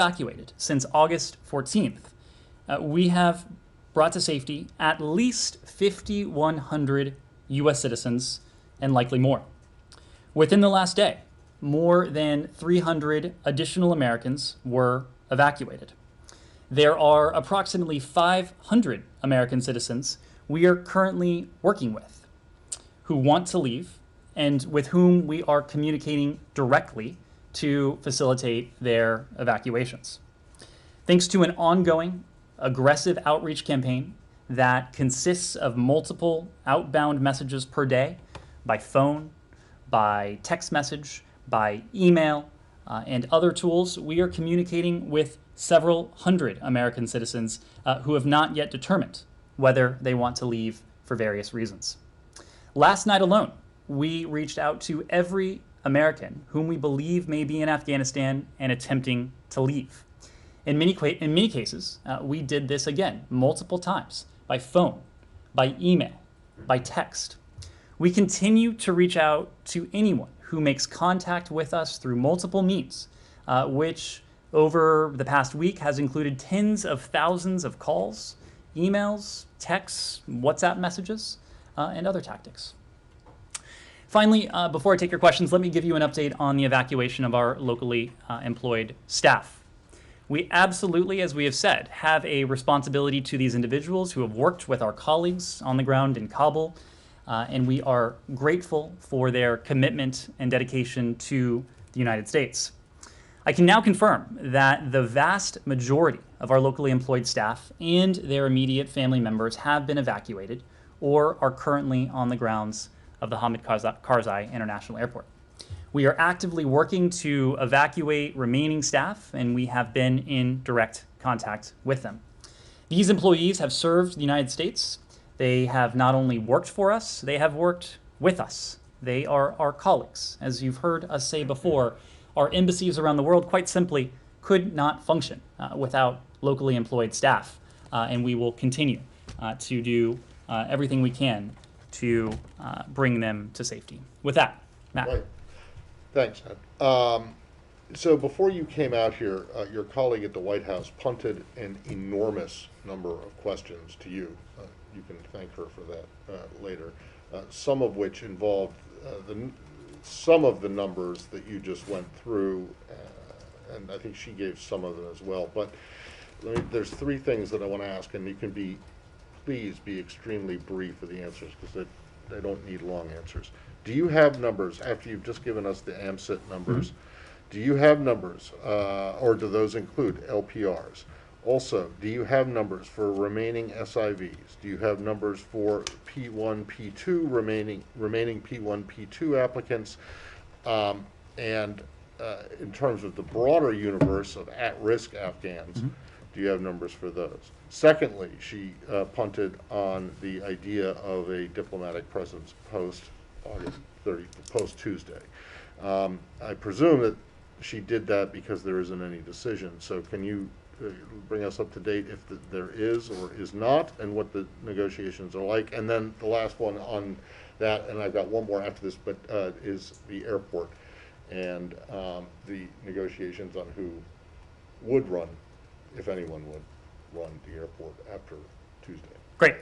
evacuated since August 14th, we have brought to safety at least 5,100 U.S. citizens and likely more. Within the last day, more than 300 additional Americans were evacuated. There are approximately 500 American citizens we are currently working with who want to leave and with whom we are communicating directly to facilitate their evacuations. Thanks to an ongoing, aggressive outreach campaign that consists of multiple outbound messages per day by phone, by text message, by email, and other tools, we are communicating with several hundred American citizens who have not yet determined whether they want to leave for various reasons. Last night alone, we reached out to every American whom we believe may be in Afghanistan and attempting to leave. In many cases, we did this again multiple times by phone, by email, by text. We continue to reach out to anyone who makes contact with us through multiple means, which over the past week has included tens of thousands of calls, emails, texts, WhatsApp messages, and other tactics. Finally, before I take your questions, let me give you an update on the evacuation of our locally employed staff. We absolutely, as we have said, have a responsibility to these individuals who have worked with our colleagues on the ground in Kabul, and we are grateful for their commitment and dedication to the United States. I can now confirm that the vast majority of our locally employed staff and their immediate family members have been evacuated or are currently on the grounds of the Hamid Karzai International Airport. We are actively working to evacuate remaining staff, and we have been in direct contact with them. These employees have served the United States. They have not only worked for us, they have worked with us. They are our colleagues. As you've heard us say before, our embassies around the world, quite simply, could not function without locally employed staff, and we will continue to do everything we can to bring them to safety. With that, Matt. Right. Thanks, Ned. So before you came out here, your colleague at the White House punted an enormous number of questions to you. You can thank her for that later. Some of which involved some of the numbers that you just went through, and I think she gave some of them as well. But there's three things that I want to ask, and you can please be extremely brief with the answers, because they don't need long answers. Do you have numbers, after you've just given us the AMSIT numbers, do you have numbers, or do those include LPRs? Also, do you have numbers for remaining SIVs? Do you have numbers for P1, P2, remaining P1, P2 applicants? And in terms of the broader universe of at-risk Afghans, do you have numbers for those? Secondly, she punted on the idea of a diplomatic presence post-August 30, post-Tuesday. I presume that she did that because there isn't any decision. So can you bring us up to date if there is or is not, and what the negotiations are like? And then the last one on that, and I've got one more after this, but is the airport and the negotiations on who would run, if anyone would run the airport after Tuesday. Great.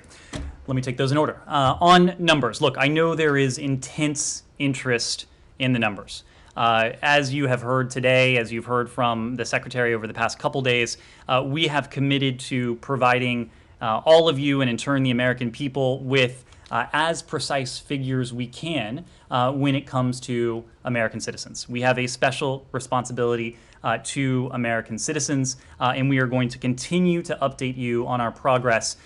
Let me take those in order. On numbers, look, I know there is intense interest in the numbers. As you have heard today, as you've heard from the Secretary over the past couple days, we have committed to providing all of you and in turn the American people with as precise figures we can when it comes to American citizens. We have a special responsibility to American citizens, and we are going to continue to update you on our progress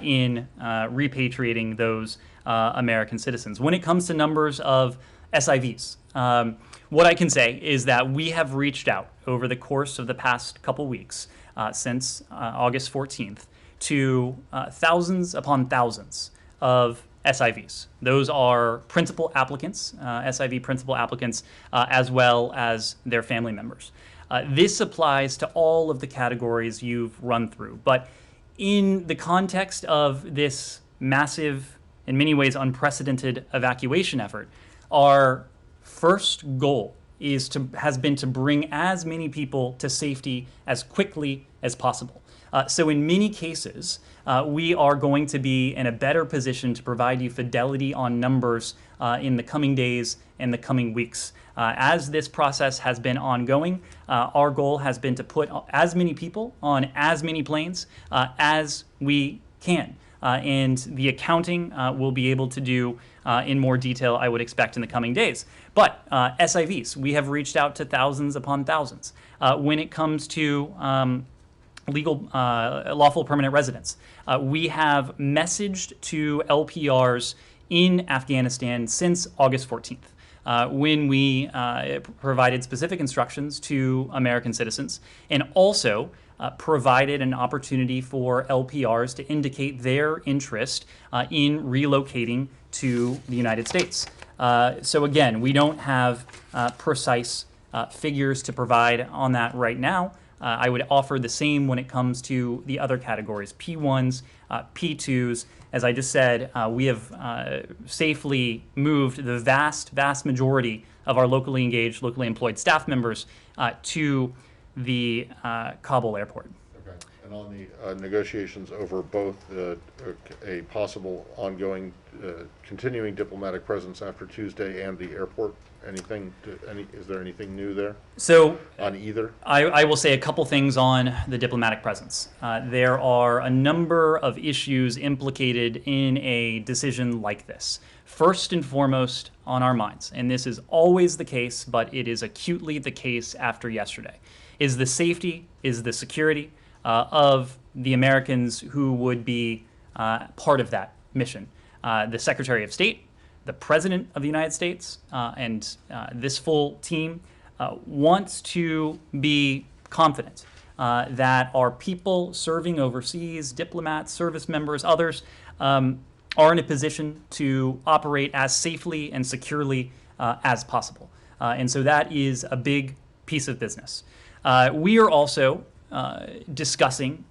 in repatriating those American citizens. When it comes to numbers of SIVs, what I can say is that we have reached out over the course of the past couple weeks since August 14th to thousands upon thousands of SIVs. Those are principal applicants, SIV principal applicants, as well as their family members. This applies to all of the categories you've run through, but in the context of this massive, in many ways unprecedented evacuation effort, our first goal has been to bring as many people to safety as quickly as possible. So in many cases, we are going to be in a better position to provide you fidelity on numbers in the coming days and the coming weeks. As this process has been ongoing, our goal has been to put as many people on as many planes as we can. And the accounting we'll be able to do in more detail, I would expect, in the coming days. But SIVs, we have reached out to thousands upon thousands. When it comes to legal, lawful permanent residents, we have messaged to LPRs in Afghanistan since August 14th. When we provided specific instructions to American citizens, and also provided an opportunity for LPRs to indicate their interest in relocating to the United States. So again, we don't have precise figures to provide on that right now. I would offer the same when it comes to the other categories, P1s, P2s. As I just said, we have safely moved the vast majority of our locally engaged, locally employed staff members to the Kabul airport. Okay. And on the negotiations over both a possible ongoing, continuing diplomatic presence after Tuesday and the airport, is there anything new there? So on either? I will say a couple things on the diplomatic presence. There are a number of issues implicated in a decision like this. First and foremost on our minds, and this is always the case, but it is acutely the case after yesterday, is the safety, is the security of the Americans who would be part of that mission. The Secretary of State, the President of the United States, and this full team wants to be confident that our people serving overseas, diplomats, service members, others, are in a position to operate as safely and securely as possible. And so that is a big piece of business. We are also discussing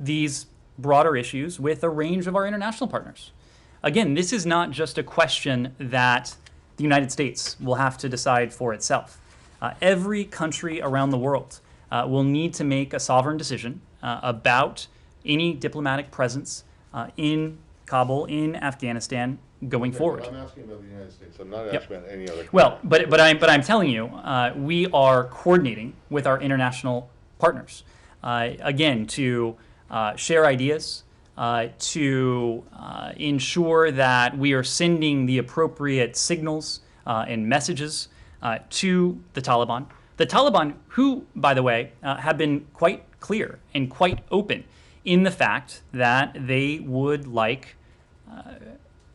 these broader issues with a range of our international partners. Again, this is not just a question that the United States will have to decide for itself. Every country around the world will need to make a sovereign decision about any diplomatic presence in Kabul, in Afghanistan, going forward. I'm asking about the United States. I'm not asking about any other country. Well, but I'm telling you, we are coordinating with our international partners, again, to share ideas, to ensure that we are sending the appropriate signals and messages to the Taliban. The Taliban, who, by the way, have been quite clear and quite open in the fact that they would like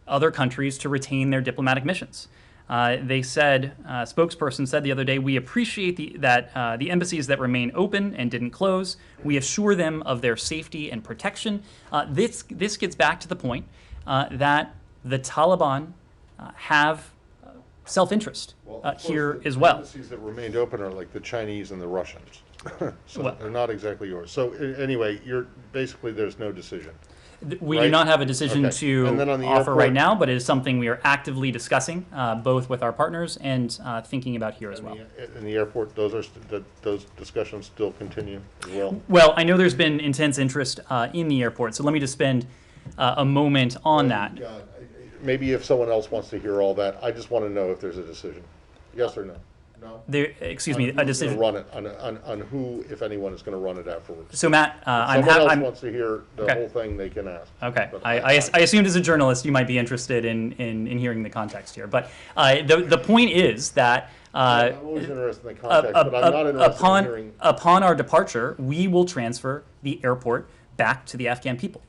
other countries to retain their diplomatic missions. They said, a spokesperson said the other day, we appreciate that the embassies that remain open and didn't close, we assure them of their safety and protection. This gets back to the point that the Taliban have self-interest here as well. The embassies that remained open are like the Chinese and the Russians. So well, they're not exactly yours. So anyway, there's no decision. We right? do not have a decision to offer airport, right now, but it is something we are actively discussing, both with our partners and thinking about here as well. In the airport, those discussions still continue as well? Well, I know there's been intense interest in the airport, so let me just spend a moment on that. Maybe if someone else wants to hear all that, I just want to know if there's a decision. Yes or no? No? A decision. Run it on who, if anyone, is going to run it afterwards. So Matt, someone else wants to hear the whole thing, they can ask. Okay. I assumed as a journalist you might be interested in hearing the context here, but the point is that I'm always interested in the context, but I'm not interested in hearing. Upon our departure, we will transfer the airport back to the Afghan people.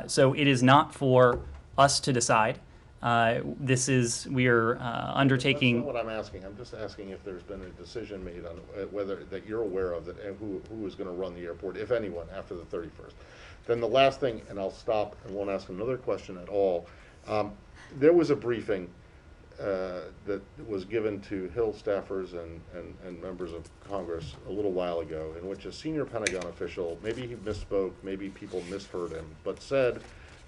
So it is not for us to decide. We are undertaking. That's not what I'm asking. I'm just asking if there's been a decision made on whether that you're aware of that, and who is going to run the airport, if anyone, after the 31st. Then the last thing, and I'll stop and won't ask another question at all. There was a briefing that was given to Hill staffers and members of Congress a little while ago, in which a senior Pentagon official, maybe he misspoke, maybe people misheard him, but said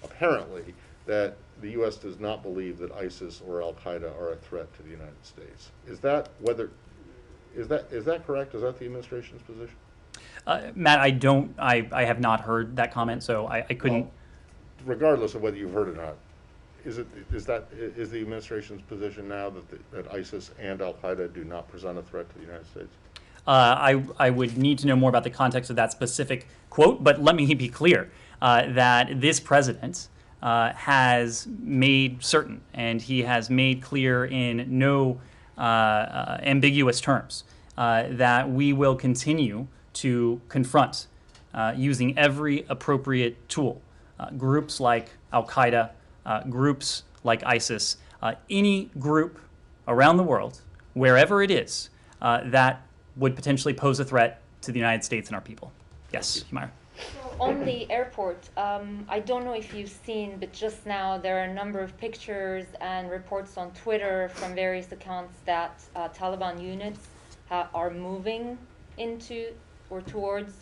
apparently that the U.S. does not believe that ISIS or Al-Qaeda are a threat to the United States. Is that correct? Is that the administration's position? Matt, I have not heard that comment, so I couldn't. Well, regardless of whether you've heard it or not, is the administration's position now that ISIS and Al-Qaeda do not present a threat to the United States? I would need to know more about the context of that specific quote, but let me be clear that this president has made certain, and he has made clear in no ambiguous terms, that we will continue to confront, using every appropriate tool, groups like Al-Qaeda, groups like ISIS, any group around the world, wherever it is, that would potentially pose a threat to the United States and our people. Yes, Humira. So on the airport, I don't know if you've seen, but just now there are a number of pictures and reports on Twitter from various accounts that Taliban units are moving into or towards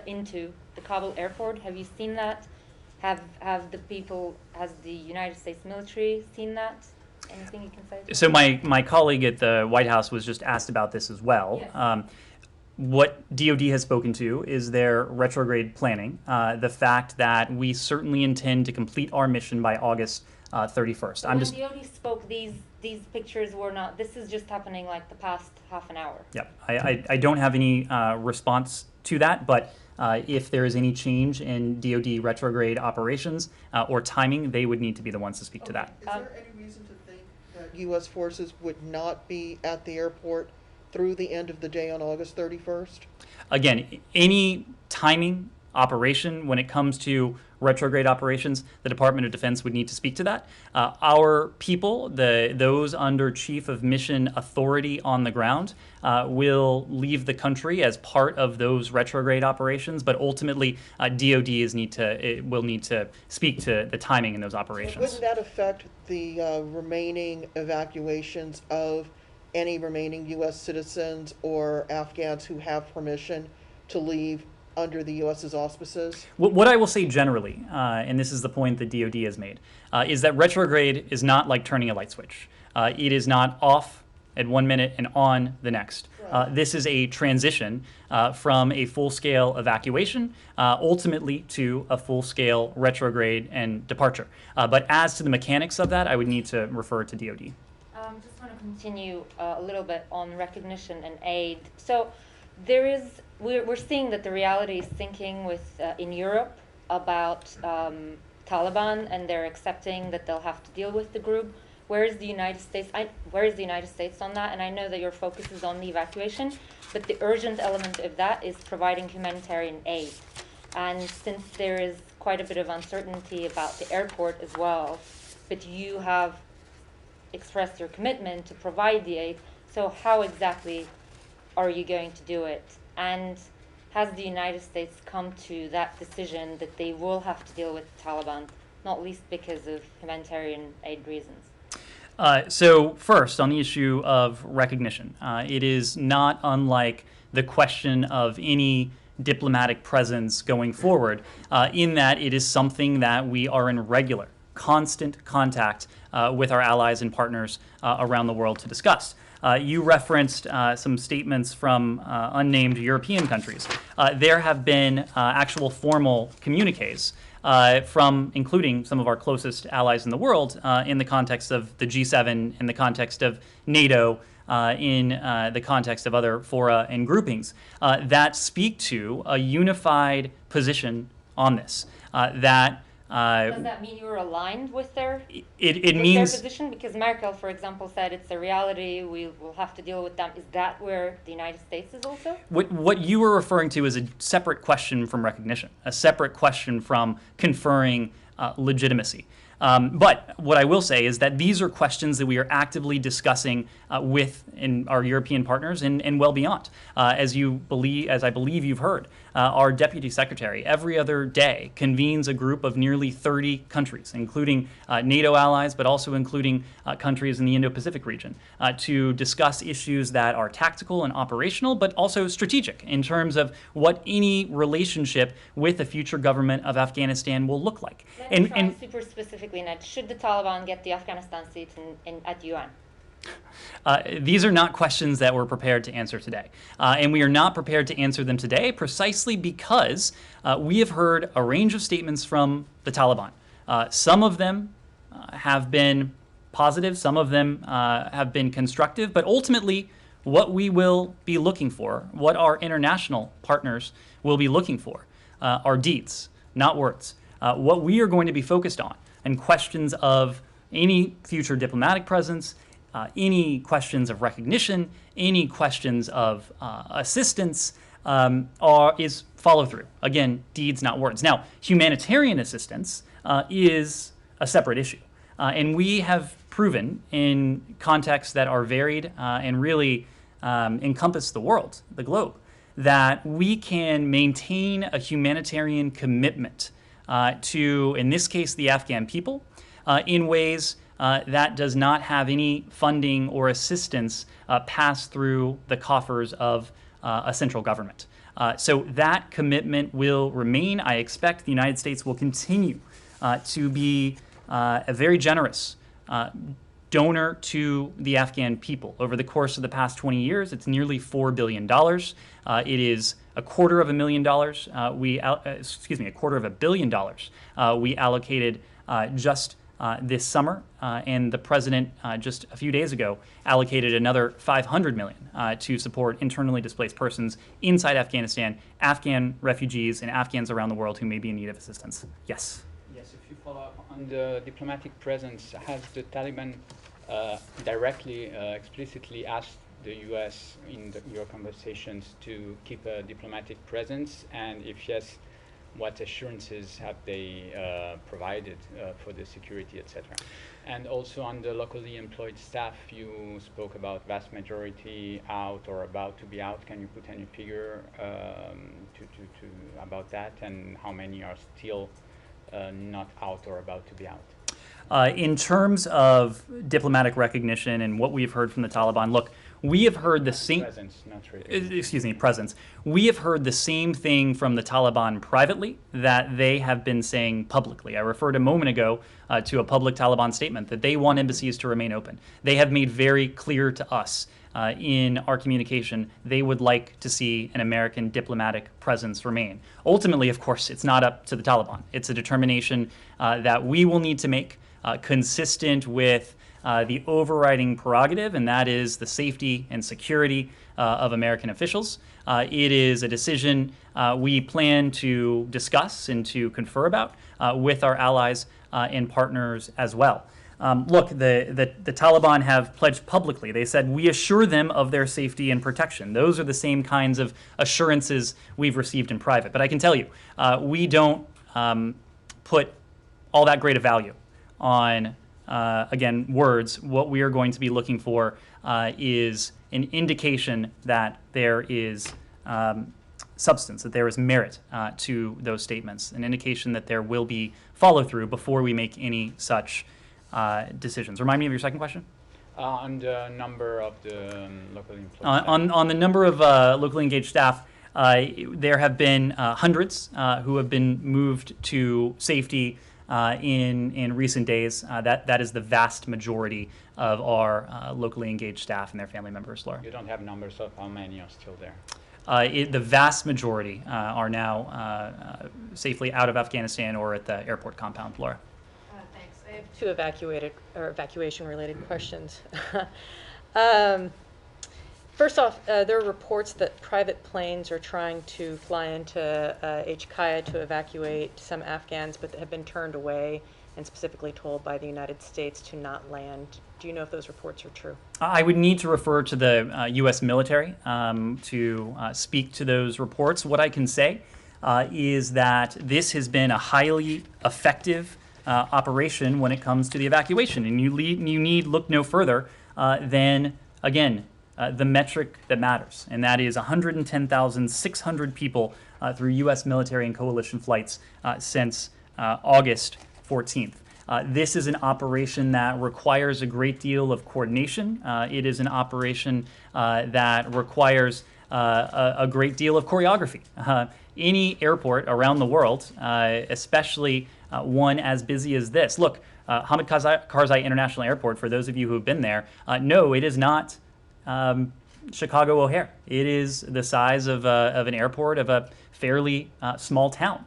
into the Kabul airport. Have you seen that? Has the United States military seen that? Anything you can say? So my colleague at the White House was just asked about this as well. Yes. What DOD has spoken to is their retrograde planning, the fact that we certainly intend to complete our mission by August 31st. So when DOD spoke, these pictures were not, this is just happening like the past half an hour. Yep. I don't have any response to that, but if there is any change in DOD retrograde operations or timing, they would need to be the ones to speak to that. Is there any reason to think that U.S. forces would not be at the airport through the end of the day on August 31st? Again, any timing operation when it comes to retrograde operations, the Department of Defense would need to speak to that. Our people, those under Chief of Mission Authority on the ground, will leave the country as part of those retrograde operations, but ultimately DOD will need to speak to the timing in those operations. Wouldn't that affect the remaining evacuations of any remaining U.S. citizens or Afghans who have permission to leave under the U.S.'s auspices? What I will say generally, and this is the point that DOD has made, is that retrograde is not like turning a light switch. It is not off at 1 minute and on the next. Right. This is a transition from a full-scale evacuation ultimately to a full-scale retrograde and departure. But as to the mechanics of that, I would need to refer to DOD. Just want to continue a little bit on recognition and aid. So we're seeing that the reality is sinking in Europe about Taliban, and they're accepting that they'll have to deal with the group. Where is the United States? Where is the United States on that? And I know that your focus is on the evacuation, but the urgent element of that is providing humanitarian aid. And since there is quite a bit of uncertainty about the airport as well, but you have expressed your commitment to provide the aid, so how exactly are you going to do it? And has the United States come to that decision that they will have to deal with the Taliban, not least because of humanitarian aid reasons? So first, on the issue of recognition, it is not unlike the question of any diplomatic presence going forward, in that it is something that we are in regular, constant contact with our allies and partners around the world to discuss. You referenced some statements from unnamed European countries. There have been actual formal communiques from including some of our closest allies in the world in the context of the G7, in the context of NATO, in the context of other fora and groupings that speak to a unified position on this. Does that mean you're aligned with their it means their position? Because Merkel, for example, said it's a reality, we will have to deal with them. Is that where the United States is also? What you were referring to is a separate question from recognition, a separate question from conferring legitimacy. But what I will say is that these are questions that we are actively discussing with our European partners and well beyond. As I believe you've heard, our Deputy Secretary every other day convenes a group of nearly 30 countries, including NATO allies, but also including countries in the Indo-Pacific region, to discuss issues that are tactical and operational, but also strategic in terms of what any relationship with the future government of Afghanistan will look like. Let me try super specific specifically, Ned, should the Taliban get the Afghanistan seat at UN? These are not questions that we're prepared to answer today. And we are not prepared to answer them today precisely because we have heard a range of statements from the Taliban. Some of them have been positive, some of them have been constructive, but ultimately what we will be looking for, what our international partners will be looking for, are deeds, not words. What we are going to be focused on and questions of any future diplomatic presence, any questions of recognition, any questions of assistance is follow through. Again, deeds, not words. Now, humanitarian assistance is a separate issue. And we have proven in contexts that are varied and really encompass the world, the globe, that we can maintain a humanitarian commitment to, in this case, the Afghan people, in ways that does not have any funding or assistance pass through the coffers of a central government. So that commitment will remain. I expect the United States will continue to be a very generous donor to the Afghan people. Over the course of the past 20 years, it's nearly $4 billion. It is $250,000. $250 million we allocated just this summer, and the president just a few days ago allocated another $500 million to support internally displaced persons inside Afghanistan, Afghan refugees, and Afghans around the world who may be in need of assistance. Yes? Yes, if you follow up on the diplomatic presence, has the Taliban directly, explicitly asked the U.S. in your conversations to keep a diplomatic presence? And if yes, what assurances have they provided for the security, etc.? And also on the locally employed staff, you spoke about vast majority out or about to be out. Can you put any figure about that, and how many are still not out or about to be out? In terms of diplomatic recognition and what we've heard from the Taliban, look, we have heard the same presence, not really. Presence. We have heard the same thing from the Taliban privately that they have been saying publicly. I referred a moment ago to a public Taliban statement that they want embassies to remain open. They have made very clear to us in our communication they would like to see an American diplomatic presence remain. Ultimately, of course, it's not up to the Taliban. It's a determination that we will need to make consistent with the overriding prerogative, and that is the safety and security of American officials. It is a decision we plan to discuss and to confer about with our allies and partners as well. Look, the Taliban have pledged publicly. They said, we assure them of their safety and protection. Those are the same kinds of assurances we've received in private. But I can tell you, we don't put all that great a value on again, words. What we are going to be looking for is an indication that there is substance, that there is merit to those statements, an indication that there will be follow-through before we make any such decisions. Remind me of your second question? On the number of the locally employed staff. On the number of locally engaged staff, there have been hundreds who have been moved to safety in recent days. That is the vast majority of our locally engaged staff and their family members, Laura. You don't have numbers of how many are still there? The vast majority are now safely out of Afghanistan or at the airport compound, Laura. Thanks. I have two evacuation-related questions. First off, there are reports that private planes are trying to fly into HKIA to evacuate some Afghans, but have been turned away and specifically told by the United States to not land. Do you know if those reports are true? I would need to refer to the U.S. military to speak to those reports. What I can say is that this has been a highly effective operation when it comes to the evacuation, and you need look no further than, again, the metric that matters, and that is 110,600 people through U.S. military and coalition flights since August 14th. This is an operation that requires a great deal of coordination. It is an operation that requires a great deal of choreography. Any airport around the world, especially one as busy as this. Look, Hamid Karzai International Airport, for those of you who have been there, no, it is not Chicago O'Hare. It is the size of an airport of a fairly small town.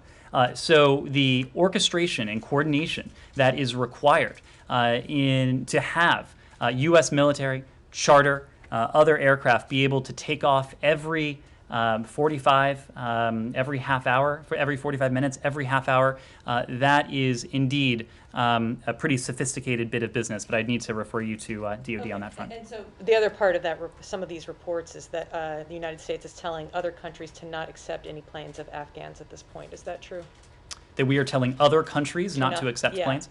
So the orchestration and coordination that is required to have U.S. military, charter, other aircraft be able to take off every 45, every half hour, for every 45 minutes, every half hour, that is indeed a pretty sophisticated bit of business, but I'd need to refer you to DoD on that front. And so the other part of that, some of these reports, is that the United States is telling other countries to not accept any planes of Afghans at this point. Is that true? That we are telling other countries not to accept yeah. planes?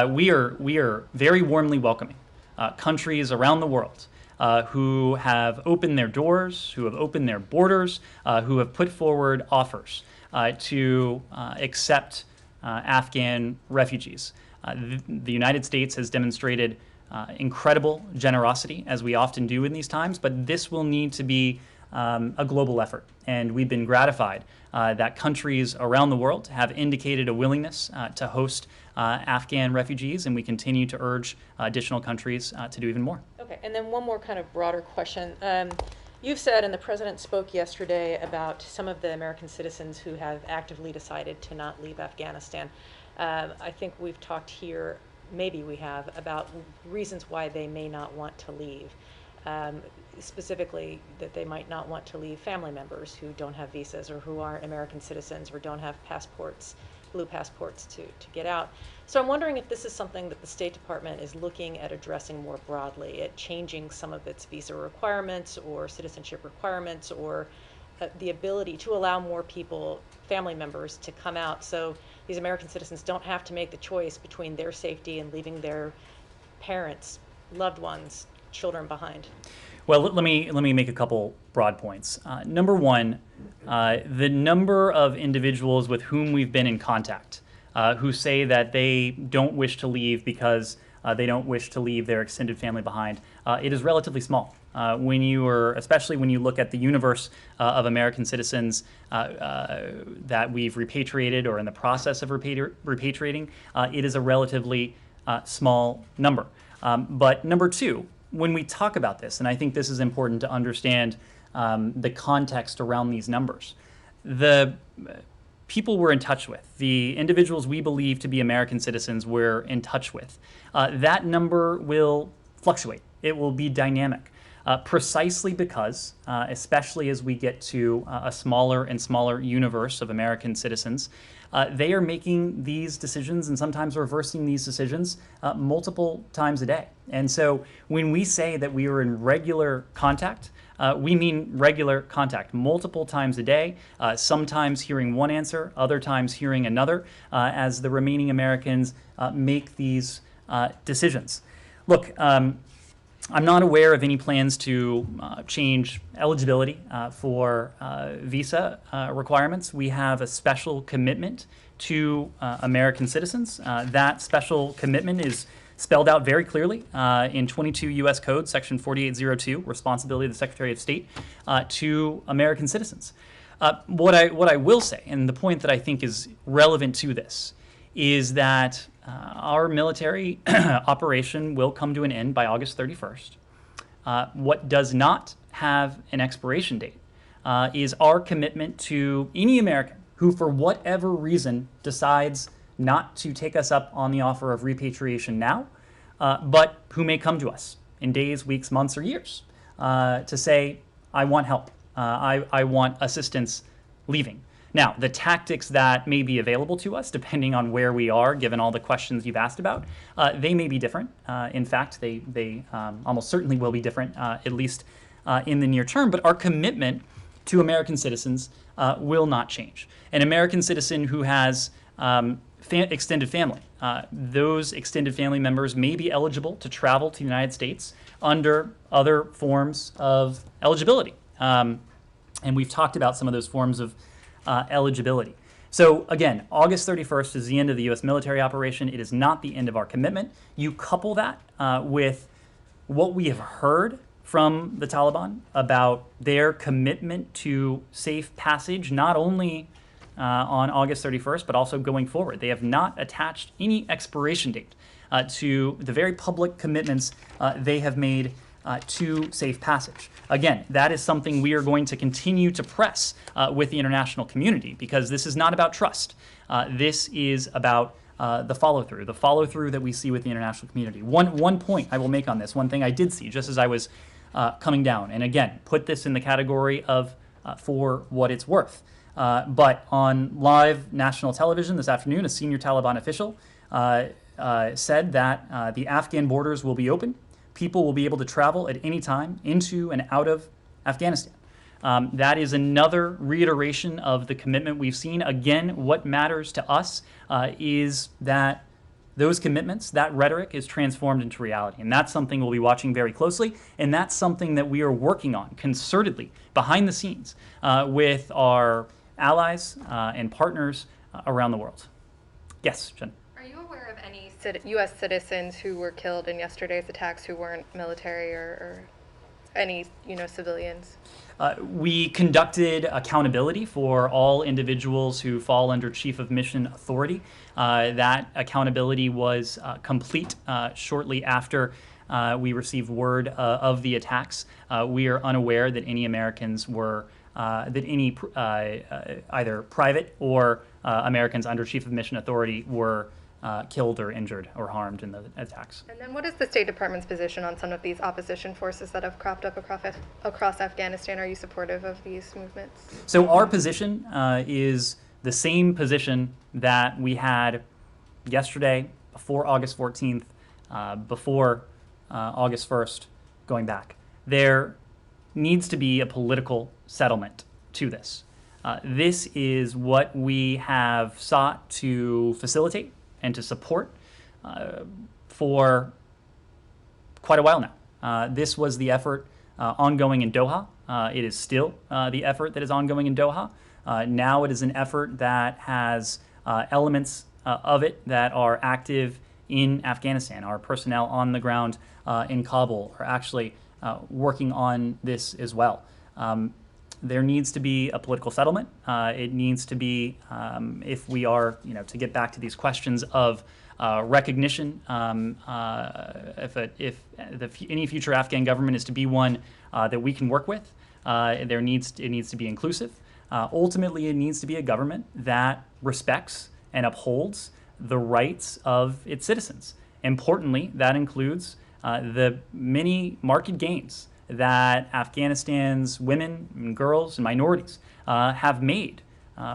We are very warmly welcoming countries around the world who have opened their doors, who have opened their borders, who have put forward offers to accept Afghan refugees. The United States has demonstrated incredible generosity, as we often do in these times, but this will need to be a global effort. And we've been gratified that countries around the world have indicated a willingness to host Afghan refugees, and we continue to urge additional countries to do even more. Okay, and then one more kind of broader question. You've said, and the President spoke yesterday, about some of the American citizens who have actively decided to not leave Afghanistan. I think we've talked here, maybe we have, about reasons why they may not want to leave. Specifically, that they might not want to leave family members who don't have visas or who aren't American citizens or don't have passports, blue passports to get out. So I'm wondering if this is something that the State Department is looking at addressing more broadly, at changing some of its visa requirements or citizenship requirements, or the ability to allow more people, family members, to come out so these American citizens don't have to make the choice between their safety and leaving their parents, loved ones, children behind. Well, let me make a couple broad points. Number one, the number of individuals with whom we've been in contact who say that they don't wish to leave because they don't wish to leave their extended family behind, it is relatively small. Especially when you look at the universe of American citizens that we've repatriated or in the process of repatriating, it is a relatively small number. But number two, when we talk about this, and I think this is important to understand the context around these numbers, the people we're in touch with, the individuals we believe to be American citizens we're in touch with, that number will fluctuate. It will be dynamic, precisely because, especially as we get to a smaller and smaller universe of American citizens, they are making these decisions and sometimes reversing these decisions multiple times a day. And so when we say that we are in regular contact, we mean regular contact, multiple times a day, sometimes hearing one answer, other times hearing another, as the remaining Americans make these decisions. Look, I'm not aware of any plans to change eligibility for visa requirements. We have a special commitment to American citizens. That special commitment is spelled out very clearly in 22 U.S. Code, Section 4802, responsibility of the Secretary of State to American citizens. What I will say, and the point that I think is relevant to this, is that our military operation will come to an end by August 31st. What does not have an expiration date is our commitment to any American who, for whatever reason, decides not to take us up on the offer of repatriation now, but who may come to us in days, weeks, months, or years to say, I want help, I want assistance leaving. Now, the tactics that may be available to us, depending on where we are, given all the questions you've asked about, they may be different. In fact, they almost certainly will be different, at least in the near term. But our commitment to American citizens will not change. An American citizen who has extended family, those extended family members may be eligible to travel to the United States under other forms of eligibility. And we've talked about some of those forms of eligibility. So again, August 31st is the end of the U.S. military operation. It is not the end of our commitment. You couple that with what we have heard from the Taliban about their commitment to safe passage, not only on August 31st, but also going forward. They have not attached any expiration date to the very public commitments they have made to safe passage. Again, that is something we are going to continue to press with the international community, because this is not about trust. This is about the follow-through that we see with the international community. One point I will make on this, one thing I did see just as I was coming down, and again, put this in the category of for what it's worth. But on live national television this afternoon, a senior Taliban official said that the Afghan borders will be open. People will be able to travel at any time into and out of Afghanistan. That is another reiteration of the commitment we've seen. Again, what matters to us is that those commitments, that rhetoric, is transformed into reality. And that's something we'll be watching very closely. And that's something that we are working on concertedly behind the scenes with our allies and partners around the world. Yes, Jen. Are you aware of any U.S. citizens who were killed in yesterday's attacks who weren't military or any, civilians? We conducted accountability for all individuals who fall under Chief of Mission Authority. That accountability was complete shortly after we received word of the attacks. We are unaware that any Americans were, either private or Americans under Chief of Mission Authority were killed or injured or harmed in the attacks. And then what is the State Department's position on some of these opposition forces that have cropped up across Afghanistan? Are you supportive of these movements? So our position is the same position that we had yesterday, before August 14th, before August 1st, going back. There needs to be a political settlement to this. This is what we have sought to facilitate and to support for quite a while now. This was the effort ongoing in Doha. It is still the effort that is ongoing in Doha. Now it is an effort that has elements of it that are active in Afghanistan. Our personnel on the ground in Kabul are actually working on this as well. There needs to be a political settlement. It needs to be, if we are, to get back to these questions of recognition, if any future Afghan government is to be one that we can work with, it needs to be inclusive. Ultimately, it needs to be a government that respects and upholds the rights of its citizens. Importantly, that includes the many marked gains that Afghanistan's women and girls and minorities have made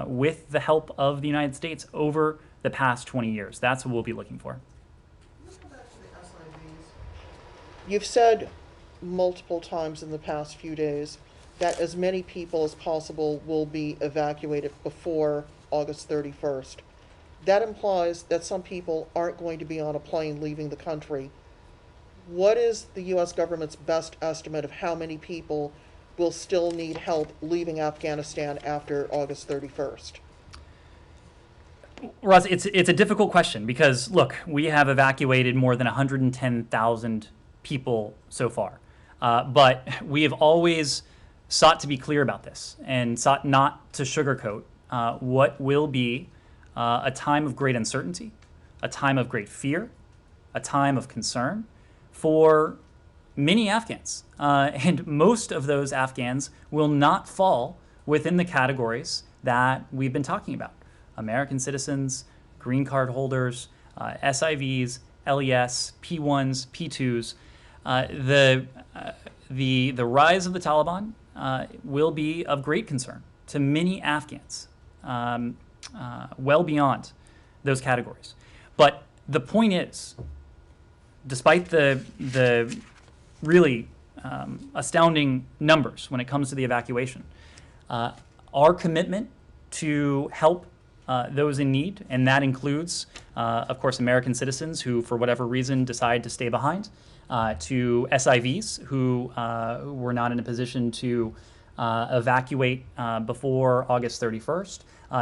with the help of the United States over the past 20 years. That's what we'll be looking for. You've said multiple times in the past few days that as many people as possible will be evacuated before August 31st. That implies that some people aren't going to be on a plane leaving the country. What is the U.S. government's best estimate of how many people will still need help leaving Afghanistan after August 31st? Roz, it's a difficult question because, look, we have evacuated more than 110,000 people so far. But we have always sought to be clear about this and sought not to sugarcoat what will be a time of great uncertainty, a time of great fear, a time of concern for many Afghans. And most of those Afghans will not fall within the categories that we've been talking about. American citizens, green card holders, SIVs, LES, P1s, P2s. The rise of the Taliban will be of great concern to many Afghans, well beyond those categories. But the point is, despite the really astounding numbers when it comes to the evacuation, our commitment to help those in need, and that includes, of course, American citizens who, for whatever reason, decide to stay behind, to SIVs who were not in a position to evacuate before August 31st,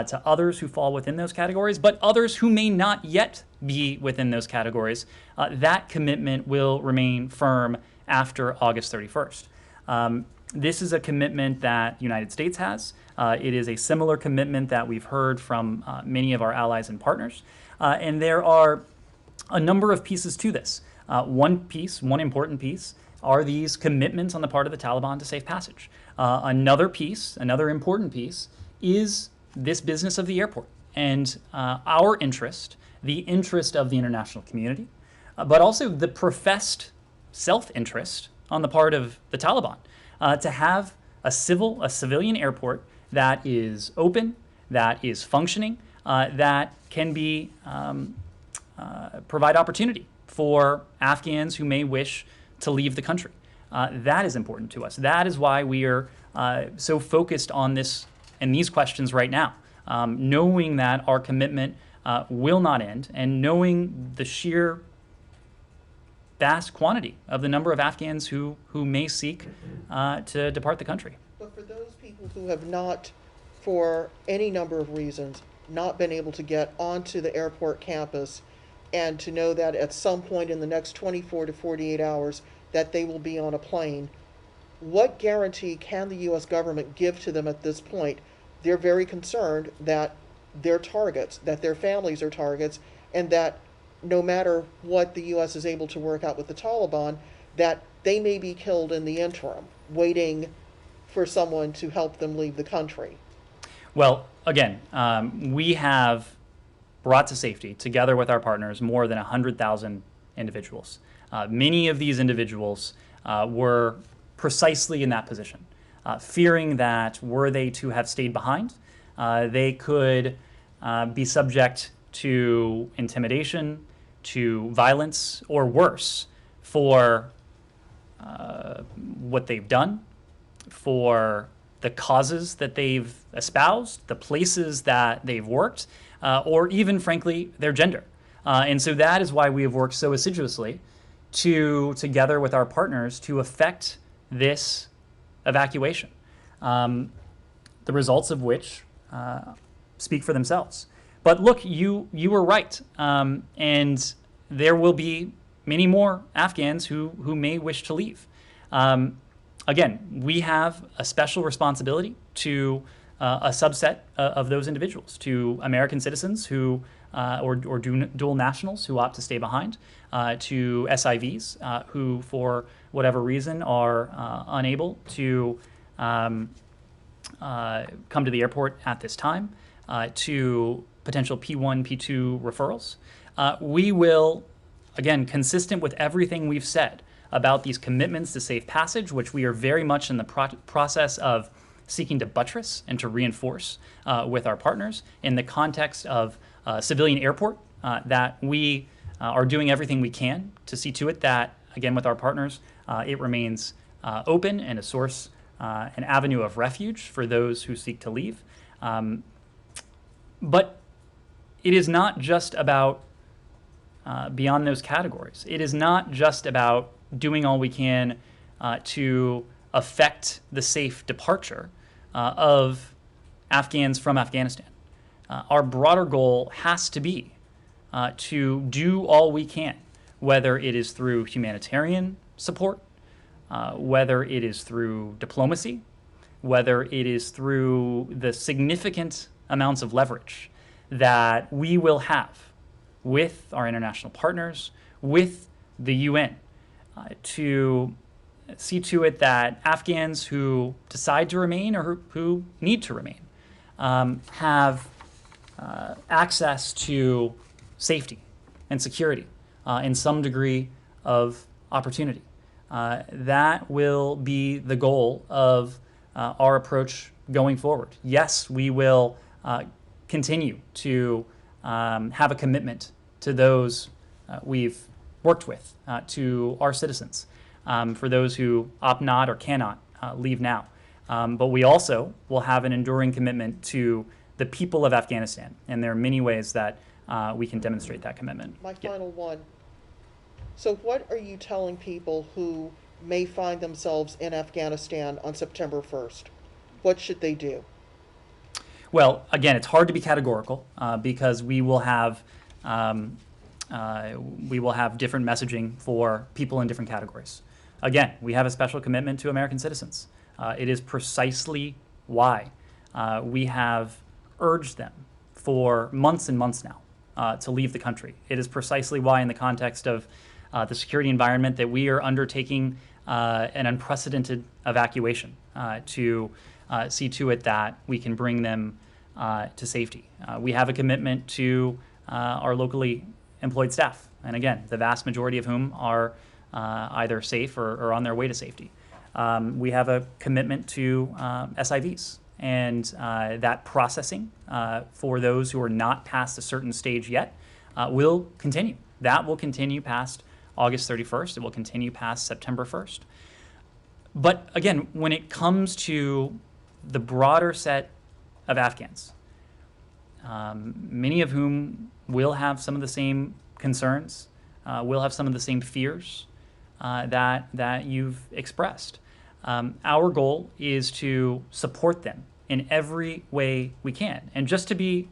to others who fall within those categories, but others who may not yet be within those categories. That commitment will remain firm after August 31st. This is a commitment that the United States has. It is a similar commitment that we've heard from many of our allies and partners. And there are a number of pieces to this. One important piece, are these commitments on the part of the Taliban to safe passage. Another important piece, is this business of the airport and our interest, the interest of the international community, but also the professed self-interest on the part of the Taliban to have a civilian airport that is open, that is functioning, that can be provide opportunity for Afghans who may wish to leave the country. That is important to us. That is why we are so focused on this and these questions right now, knowing that our commitment will not end, and knowing the sheer vast quantity of the number of Afghans who may seek to depart the country. But for those people who have not, for any number of reasons, not been able to get onto the airport campus, and to know that at some point in the next 24 to 48 hours that they will be on a plane, what guarantee can the U.S. government give to them at this point? They're very concerned that they're targets, that their families are targets, and that no matter what the U.S. is able to work out with the Taliban, that they may be killed in the interim, waiting for someone to help them leave the country. Well, again, we have brought to safety, together with our partners, more than 100,000 individuals. Many of these individuals were precisely in that position, fearing that were they to have stayed behind, they could be subject to intimidation, to violence, or worse, for what they've done, for the causes that they've espoused, the places that they've worked, or even, frankly, their gender. And so that is why we have worked so assiduously together with our partners, to effect this evacuation, the results of which speak for themselves. But look, you were right, and there will be many more Afghans who may wish to leave. Again, we have a special responsibility to a subset of those individuals, to American citizens who or dual nationals who opt to stay behind, to SIVs who, for whatever reason, are unable to come to the airport at this time, to potential P1, P2 referrals. We will, again, consistent with everything we've said about these commitments to safe passage, which we are very much in the process of seeking to buttress and to reinforce with our partners in the context of civilian airport, that we are doing everything we can to see to it that, again, with our partners, it remains open and a source, an avenue of refuge for those who seek to leave. But it is not just about beyond those categories. It is not just about doing all we can to affect the safe departure of Afghans from Afghanistan. Our broader goal has to be to do all we can, whether it is through humanitarian support, whether it is through diplomacy, whether it is through the significant amounts of leverage that we will have with our international partners, with the UN, to see to it that Afghans who decide to remain or who need to remain have access to safety and security and some degree of opportunity. That will be the goal of our approach going forward. Yes, we will continue to have a commitment to those we've worked with, to our citizens, for those who opt not or cannot leave now. But we also will have an enduring commitment to the people of Afghanistan, and there are many ways that we can demonstrate that commitment. My final one. So what are you telling people who may find themselves in Afghanistan on September 1st? What should they do? Well, again, it's hard to be categorical because we will have different messaging for people in different categories. Again, we have a special commitment to American citizens. It is precisely why we have urged them for months and months now to leave the country. It is precisely why, in the context of the security environment, that we are undertaking an unprecedented evacuation to see to it that we can bring them to safety. We have a commitment to our locally employed staff, and again, the vast majority of whom are either safe or on their way to safety. We have a commitment to SIVs, and that processing for those who are not past a certain stage yet will continue. That will continue past August 31st. It will continue past September 1st. But again, when it comes to the broader set of Afghans, many of whom will have some of the same concerns, will have some of the same fears that you've expressed. Our goal is to support them in every way we can. And just to be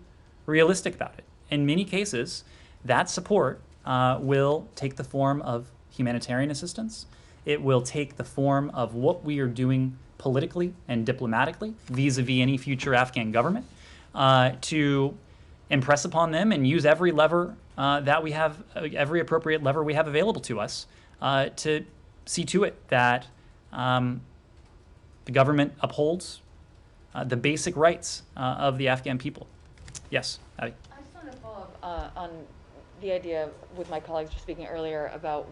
realistic about it, in many cases, that support will take the form of humanitarian assistance. It will take the form of what we are doing politically and diplomatically vis-a-vis any future Afghan government to impress upon them and use every lever that we have, every appropriate lever we have available to us to see to it that the government upholds the basic rights of the Afghan people. Yes, Abby. I just want to follow up on the idea with my colleagues just speaking earlier about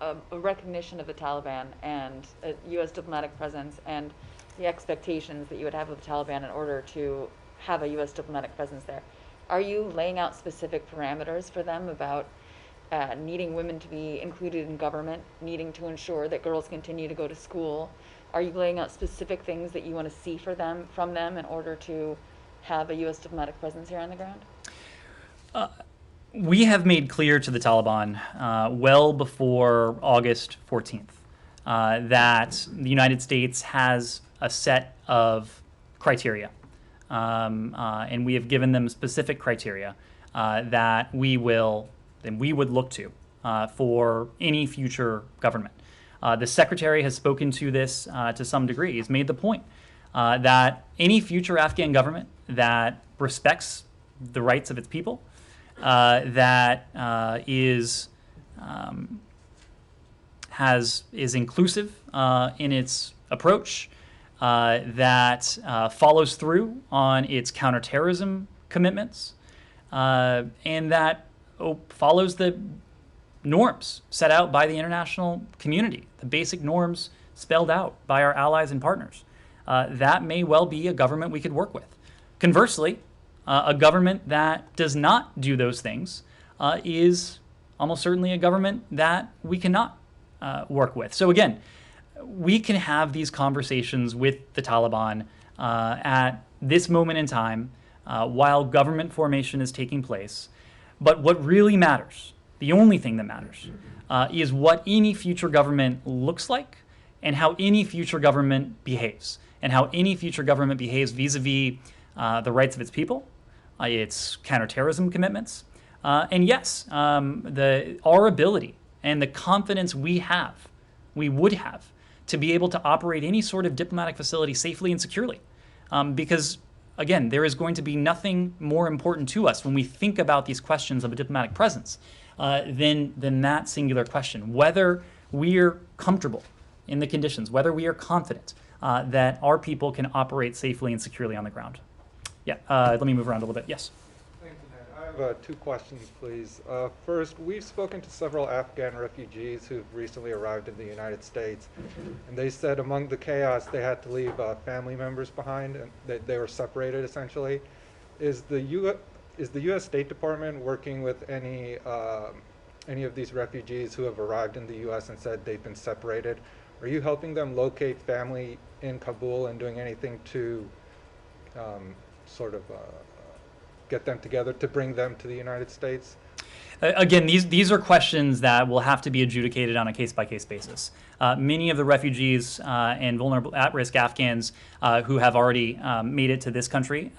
a recognition of the Taliban and a U.S. diplomatic presence and the expectations that you would have of the Taliban in order to have a U.S. diplomatic presence there. Are you laying out specific parameters for them about needing women to be included in government, needing to ensure that girls continue to go to school? Are you laying out specific things that you want to see from them in order to have a U.S. diplomatic presence here on the ground? We have made clear to the Taliban well before August 14th that the United States has a set of criteria, and we have given them specific criteria that we would look to for any future government. The Secretary has spoken to this to some degree. He's made the point that any future Afghan government that respects the rights of its people, that is inclusive in its approach, that follows through on its counterterrorism commitments, and that follows the norms set out by the international community, the basic norms spelled out by our allies and partners. That may well be a government we could work with. Conversely, a government that does not do those things is almost certainly a government that we cannot work with. So again, we can have these conversations with the Taliban at this moment in time while government formation is taking place. But what really matters, the only thing that matters, is what any future government looks like and how any future government behaves, and how any future government behaves vis-a-vis the rights of its people, its counterterrorism commitments, and yes, our ability and the confidence we would have to be able to operate any sort of diplomatic facility safely and securely. Because, again, there is going to be nothing more important to us when we think about these questions of a diplomatic presence than that singular question, whether we're comfortable in the conditions, whether we are confident that our people can operate safely and securely on the ground. Yeah, let me move around a little bit. Yes. Thank you, Ned. I have two questions, please. First, we've spoken to several Afghan refugees who've recently arrived in the United States, and they said among the chaos they had to leave family members behind, and that they were separated essentially. Is the U.S. State Department working with any of these refugees who have arrived in the U.S. and said they've been separated? Are you helping them locate family in Kabul and doing anything to get them together to bring them to the United States? Again, these are questions that will have to be adjudicated on a case-by-case basis. Many of the refugees and vulnerable at-risk Afghans who have already made it to this country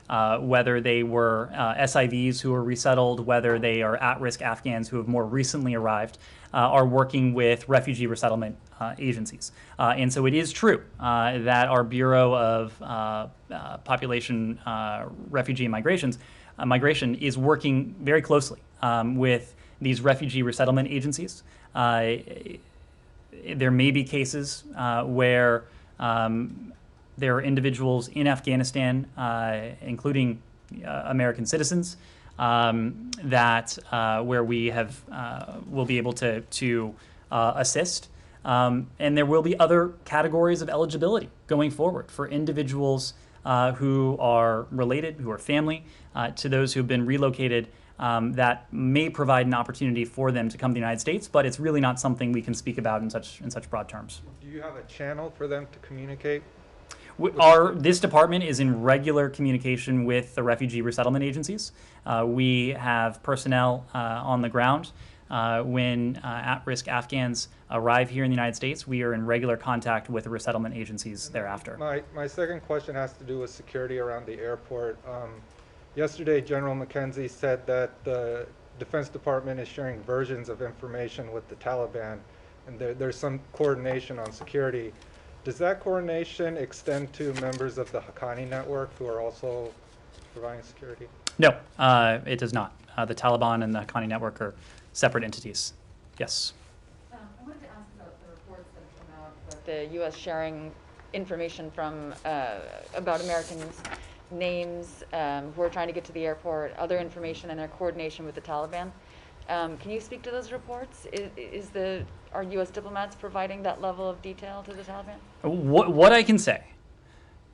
whether they were SIVs who were resettled, whether they are at-risk Afghans who have more recently arrived, are working with refugee resettlement agencies. And so it is true that our Bureau of Population, Refugee and Migration is working very closely with these refugee resettlement agencies. There may be cases where there are individuals in Afghanistan, including American citizens, that where we have will be able to assist, and there will be other categories of eligibility going forward for individuals who are related, who are family to those who have been relocated. That may provide an opportunity for them to come to the United States, but it's really not something we can speak about in such broad terms. Do you have a channel for them to communicate? This department is in regular communication with the refugee resettlement agencies. We have personnel on the ground. When at-risk Afghans arrive here in the United States, we are in regular contact with the resettlement agencies thereafter. My second question has to do with security around the airport. Yesterday, General McKenzie said that the Defense Department is sharing versions of information with the Taliban, and there's some coordination on security. Does that coordination extend to members of the Haqqani network who are also providing security? No, it does not. The Taliban and the Haqqani network are separate entities. Yes. I wanted to ask about the reports that have come out about the U.S. sharing information from about Americans' names who are trying to get to the airport, other information, and their coordination with the Taliban. Can you speak to those reports? Are U.S. diplomats providing that level of detail to the Taliban? What I can say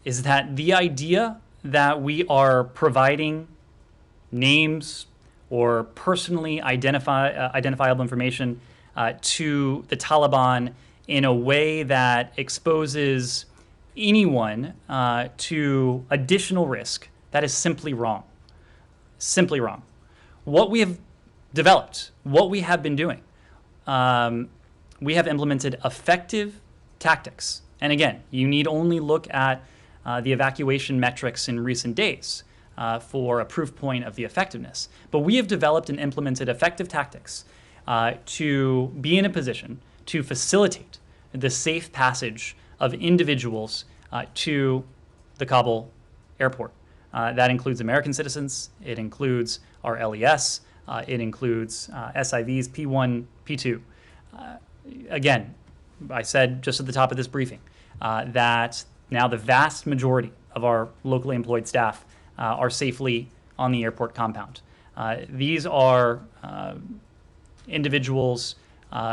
is that the idea that we are providing names or personally identifiable information to the Taliban in a way that exposes anyone to additional risk, that is simply wrong. Simply wrong. What we have developed, what we have been doing, we have implemented effective tactics. And again, you need only look at the evacuation metrics in recent days for a proof point of the effectiveness. But we have developed and implemented effective tactics to be in a position to facilitate the safe passage of individuals to the Kabul airport. That includes American citizens, it includes our LES, it includes SIVs, P1, P2. Again, I said just at the top of this briefing that now the vast majority of our locally employed staff are safely on the airport compound. These are individuals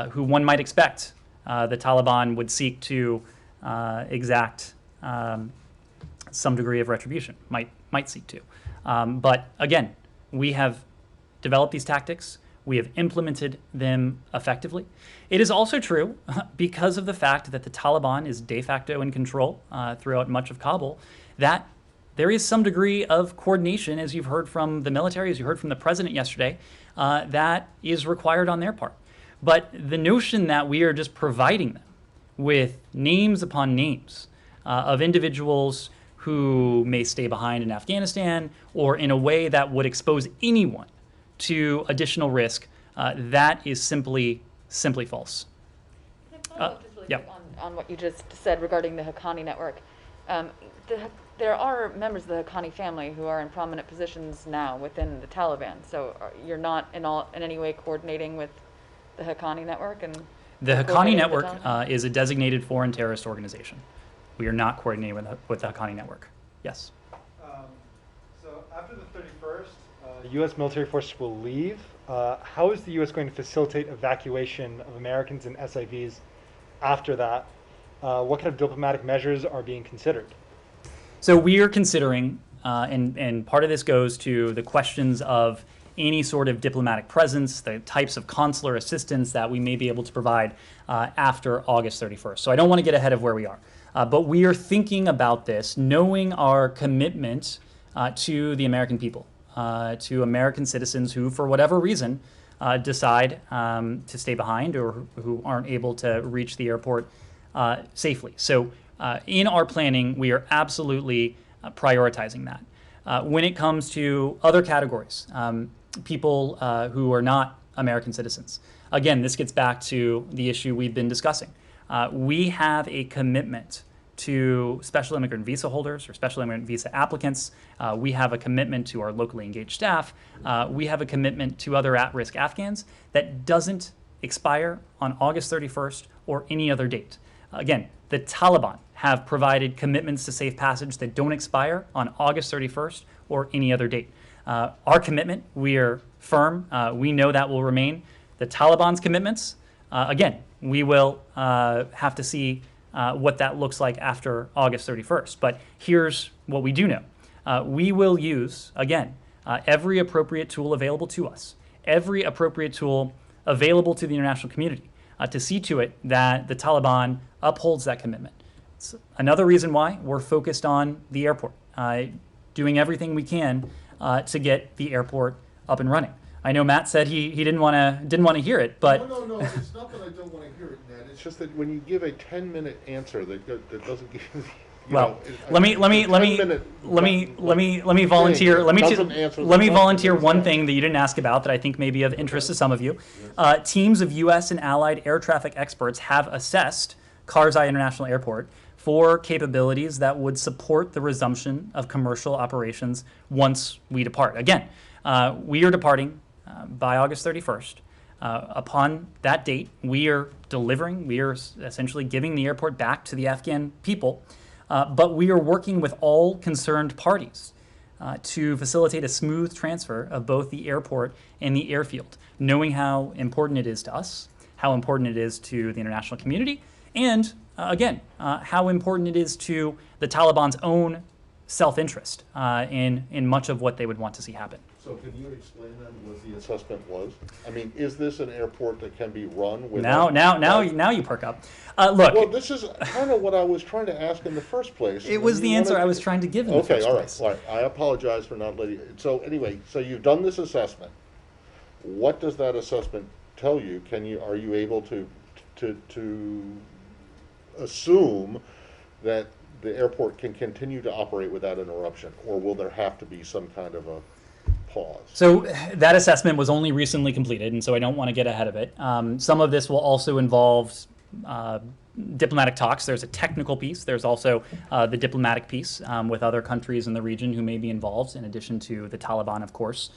who one might expect the Taliban would seek to exact some degree of retribution, might seek to. But again, we have developed these tactics. We have implemented them effectively. It is also true, because of the fact that the Taliban is de facto in control throughout much of Kabul, that there is some degree of coordination, as you've heard from the military, as you heard from the president yesterday, that is required on their part. But the notion that we are just providing them with names upon names of individuals who may stay behind in Afghanistan or in a way that would expose anyone to additional risk, that is simply false. Can I follow up just really quick on what you just said regarding the Haqqani network? There are members of the Haqqani family who are in prominent positions now within the Taliban. So you're not in any way coordinating with the Haqqani network? And the Haqqani network is a designated foreign terrorist organization. We are not coordinating with the Haqqani network. Yes. So after the 31st, U.S. military forces will leave. How is the U.S. going to facilitate evacuation of Americans and SIVs after that? What kind of diplomatic measures are being considered? So we are considering, and part of this goes to the questions of any sort of diplomatic presence, the types of consular assistance that we may be able to provide after August 31st. So I don't want to get ahead of where we are. But we are thinking about this, knowing our commitment to the American people, to American citizens who, for whatever reason, decide to stay behind or who aren't able to reach the airport safely. So in our planning, we are absolutely prioritizing that. When it comes to other categories, people who are not American citizens, again, this gets back to the issue we've been discussing. We have a commitment to special immigrant visa holders or special immigrant visa applicants. We have a commitment to our locally engaged staff. We have a commitment to other at-risk Afghans that doesn't expire on August 31st or any other date. Again, the Taliban have provided commitments to safe passage that don't expire on August 31st or any other date. Our commitment, we are firm. We know that will remain. The Taliban's commitments, again, we will have to see what that looks like after August 31st. But here's what we do know. We will use, again, every appropriate tool available to us, every appropriate tool available to the international community to see to it that the Taliban upholds that commitment. It's another reason why we're focused on the airport, doing everything we can to get the airport up and running. I know Matt said he didn't want to hear it, but No, it's not that I don't want to hear it, Ned. It's just that when you give a 10-minute answer that doesn't give let me volunteer. Let me volunteer one thing that you didn't ask about that I think may be of interest to some of you. Teams of U.S. and allied air traffic experts have assessed Karzai International Airport for capabilities that would support the resumption of commercial operations once we depart. Again, we are departing by August 31st. Upon that date, we are essentially giving the airport back to the Afghan people. But we are working with all concerned parties to facilitate a smooth transfer of both the airport and the airfield, knowing how important it is to us, how important it is to the international community, and again, how important it is to the Taliban's own self-interest in much of what they would want to see happen. So can you explain then what the assessment was? I mean, is this an airport that can be run with? Now you perk up. Look. Well, this is kind of what I was trying to ask in the first place. It was the answer I was trying to give in the first place. All right. I apologize for not letting you. So anyway, so you've done this assessment. What does that assessment tell you? Are you able to assume that the airport can continue to operate without interruption, or will there have to be some kind of a pause? So that assessment was only recently completed, and so I don't want to get ahead of it. Some of this will also involve diplomatic talks. There's a technical piece. There's also the diplomatic piece with other countries in the region who may be involved, in addition to the Taliban, of course.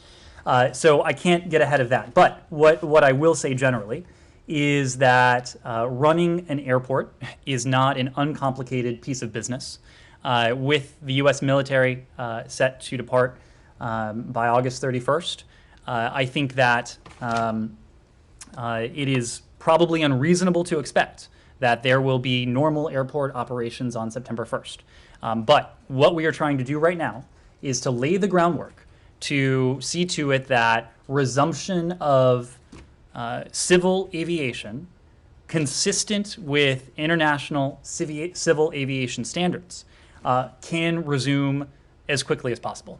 So I can't get ahead of that. But what I will say generally is that running an airport is not an uncomplicated piece of business. With the U.S. military set to depart by August 31st, I think that it is probably unreasonable to expect that there will be normal airport operations on September 1st. But what we are trying to do right now is to lay the groundwork to see to it that resumption of civil aviation consistent with international civil aviation standards can resume as quickly as possible.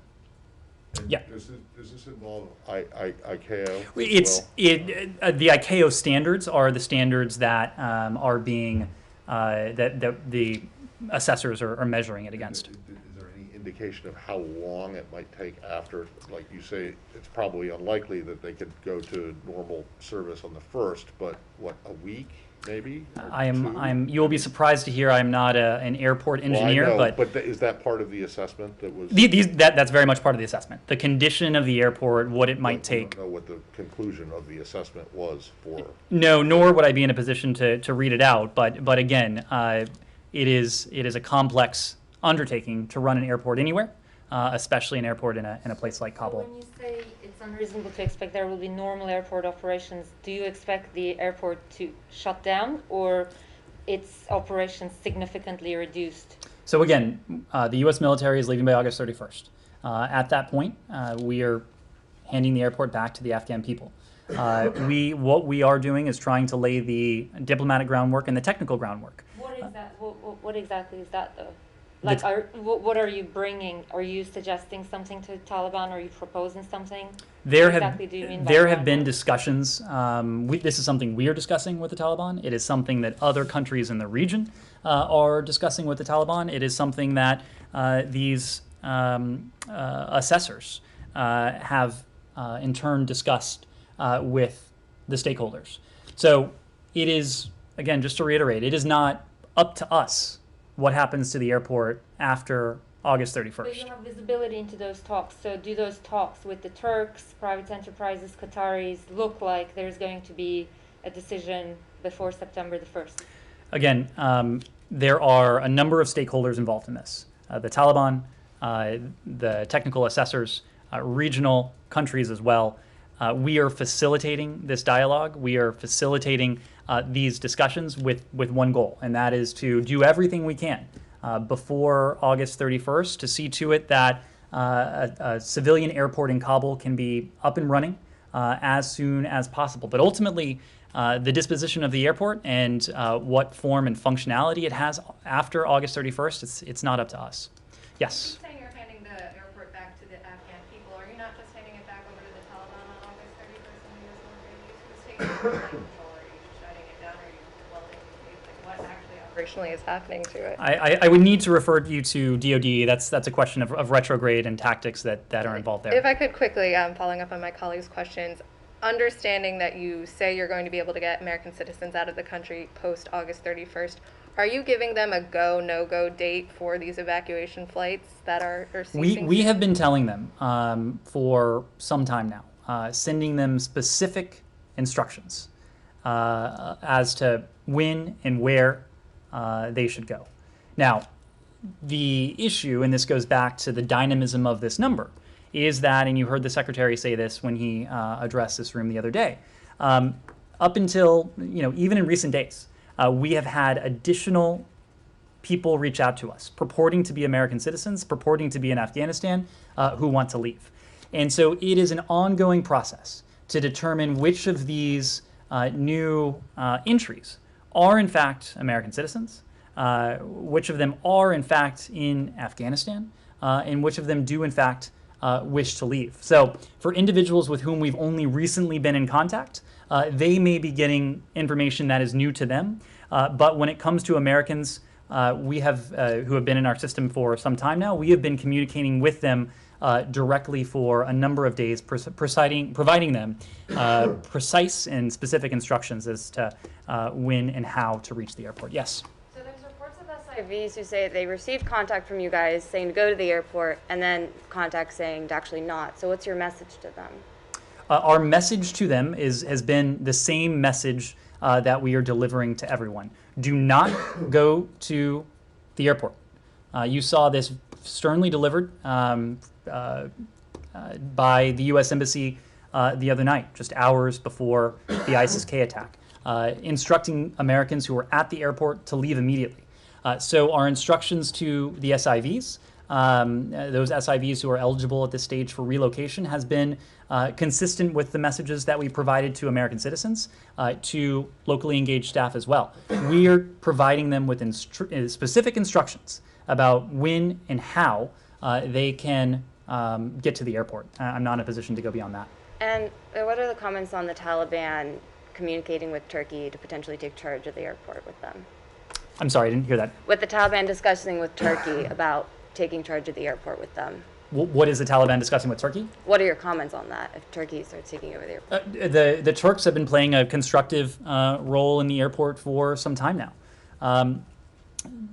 And yeah. Does this involve ICAO? The ICAO standards are the standards that are being that the assessors are measuring it against. Is there any indication of how long it might take after? Like you say, it's probably unlikely that they could go to normal service on the 1st, but what, a week? Maybe? You'll be surprised to hear I'm not an airport engineer, well, but is that part of the assessment that was? That's very much part of the assessment. The condition of the airport, what it might take. I don't know what the conclusion of the assessment was for. No, nor would I be in a position to read it out. But again, it is a complex undertaking to run an airport anywhere, especially an airport in a place like Kabul. So when you say it's unreasonable to expect there will be normal airport operations, do you expect the airport to shut down or its operations significantly reduced? So again, the U.S. military is leaving by August 31st. At that point, we are handing the airport back to the Afghan people. What we are doing is trying to lay the diplomatic groundwork and the technical groundwork. What exactly is that, though? Like, what are you bringing? Are you suggesting something to Taliban? Are you proposing something? There have been discussions. This is something we are discussing with the Taliban. It is something that other countries in the region are discussing with the Taliban. It is something that these assessors have in turn discussed with the stakeholders. So it is, again, just to reiterate, it is not up to us what happens to the airport after August 31st. But you have visibility into those talks. So do those talks with the Turks, private enterprises, Qataris look like there's going to be a decision before September the 1st? Again, there are a number of stakeholders involved in this. The Taliban, the technical assessors, regional countries as well. We are facilitating this dialogue. We are facilitating these discussions with one goal, and that is to do everything we can before August 31st to see to it that a civilian airport in Kabul can be up and running as soon as possible. But ultimately, the disposition of the airport and what form and functionality it has after August 31st, it's not up to us. Yes? You're saying you're handing the airport back to the Afghan people. Are you not just handing it back over to the Taliban on August 31st when the U.S. military who's taking control? Are you shutting it down? Are you welding the tape? Like, what actually operationally is happening to it? I would need to refer you to DOD. That's a question of retrograde and tactics that are involved there. If I could quickly, following up on my colleagues' questions, understanding that you say you're going to be able to get American citizens out of the country post August 31st, are you giving them a go, no-go date for these evacuation flights that are ceasing? We have been telling them for some time now, sending them specific instructions as to when and where they should go. Now, the issue, and this goes back to the dynamism of this number, is that, and you heard the Secretary say this when he addressed this room the other day, up until, even in recent days, we have had additional people reach out to us, purporting to be American citizens, purporting to be in Afghanistan, who want to leave. And so it is an ongoing process to determine which of these new entries are in fact American citizens, which of them are in fact in Afghanistan, and which of them do in fact wish to leave. So for individuals with whom we've only recently been in contact, they may be getting information that is new to them. But when it comes to Americans we have who have been in our system for some time now, we have been communicating with them directly for a number of days, providing them precise and specific instructions as to when and how to reach the airport. Yes? So there's reports of SIVs who say they received contact from you guys saying to go to the airport, and then contact saying to actually not. So what's your message to them? Our message to them has been the same message that we are delivering to everyone. Do not go to the airport. You saw this sternly delivered by the U.S. Embassy the other night, just hours before the ISIS-K attack, instructing Americans who were at the airport to leave immediately. So our instructions to the SIVs, those SIVs who are eligible at this stage for relocation, has been consistent with the messages that we provided to American citizens, to locally engaged staff as well. We are providing them with specific instructions about when and how they can get to the airport. I'm not in a position to go beyond that. And what are the comments on the Taliban communicating with Turkey to potentially take charge of the airport with them? I'm sorry, I didn't hear that. With the Taliban discussing with Turkey about taking charge of the airport with them. What is the Taliban discussing with Turkey? What are your comments on that if Turkey starts taking over the airport? The Turks have been playing a constructive role in the airport for some time now.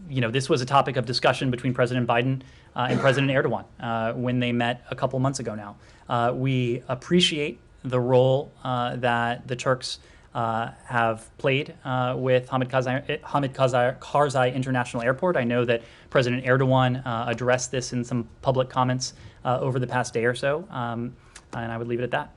This was a topic of discussion between President Biden and President Erdogan when they met a couple months ago now. We appreciate the role that the Turks have played with Hamid Karzai International Airport. I know that President Erdogan addressed this in some public comments over the past day or so, and I would leave it at that.